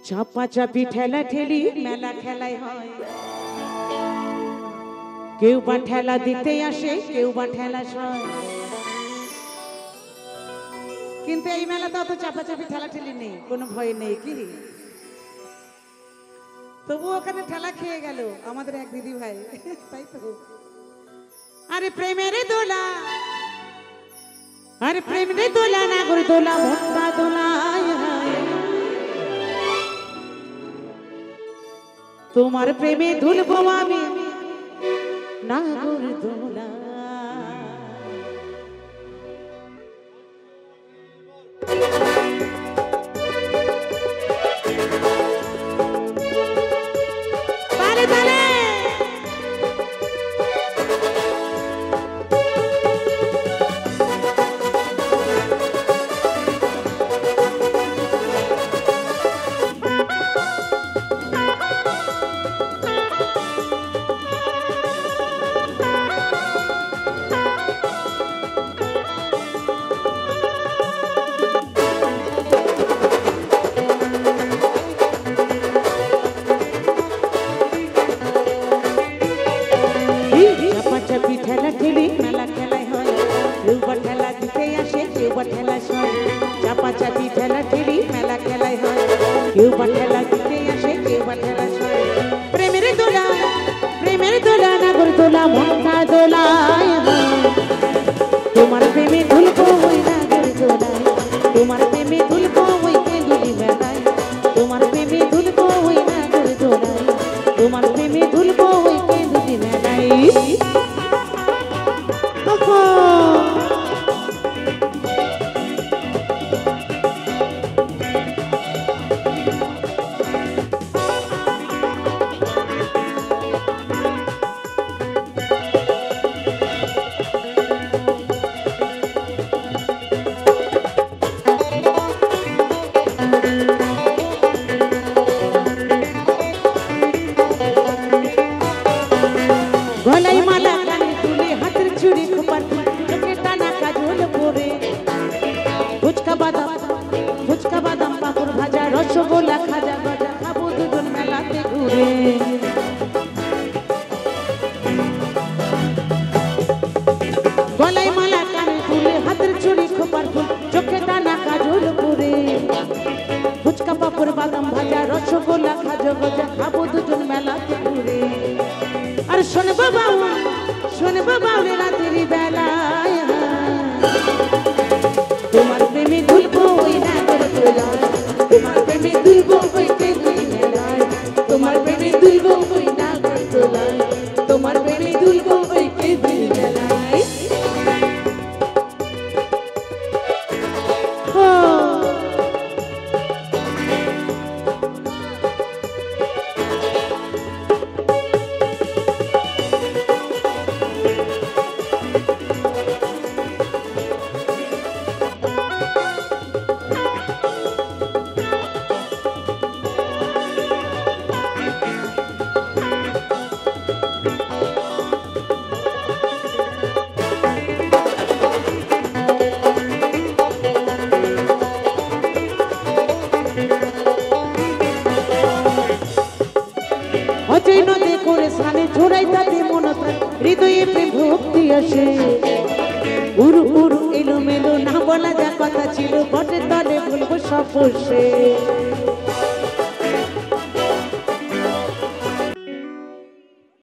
চাপা চাপি ঠেলা ঠেলি মেলা খেলায় হয়, কেউ বা ঠেলা দিতে আসে, কেউ বা ঠেলা সয়। কিন্তু এই মেলাতে অত চাপা চাপি ঠেলা ঠেলি নেই, কোনো ভয় নেই কি। তবু ওখানে ঠেলা খেয়ে গেল আমাদের এক দিদি ভাই, তাই তো। আরে প্রেমের দোলা, আরে প্রেমের দোলা, নাগর দোলা, ভক্তা দোলা, তোমার প্রেমে দুলবো আমি নাগর দোলা। চাপা চাপি ঠেলা ঠেলি মেলা খেলায় হয়, কেউ বা ঠেলা দিতে আসে, কেউ বা ঠেলা সয়। প্রেমের দোলা, প্রেমের দোলা, নাগর দোলা, ভক্তা দোলায়, তোমার প্রেমে দুলবো ওই নাগর দোলায়, তোমার প্রেমে দুলবো ওই কেঁদুলি মেলায়, তোমার প্রেমে দুলবো ওই নাগর দোলায়, তোমার প্রেমে দুলবো ওই কেঁদুলি মেলায়। গলায় মালা, কানে তুলে, হাতের চুড়ি, খোপার ফুল, চোখে টানা কাজল পরে, ফুচকা বাদাম, ফুচকা বাদাম, পাঁপড় ভাজা, রসগোল্লা, খাজা গজা, খাবো দুজন মেলাতে ঘুরে। গলায় মালা, কানে তুলে, হাতের চুড়ি, খোপার ফুল, চোখে টানা কাজল পরে, ফুচকা পাঁপড় বাদাম ভাজা, রসগোল্লা, খাজা গজা, খাবো দুজন মেলাতে ঘুরে। আর শোনবো বাবু, শোনবো বাবু রাতের বেলায়, তোমার প্রেমে দুলবো ওই নাগর দোলায়, তোমার প্রেমে দুলবো ওই কেঁদুলি মেলায়, তোমার প্রেমে দুলবো ওই নাগর দোলায়, তোমার প্রেমে দুলবো ওই কেঁদুলি মেলায়। অজয় নদে করে স্নানে ঝোড়াই তাতে মনতা, হৃদয়ে প্রেম ভক্তি আসে, উড়ু উড়ু এলো মেলো, না বলা যা কথা ছিল, বটের তলে বলবো সব বসে।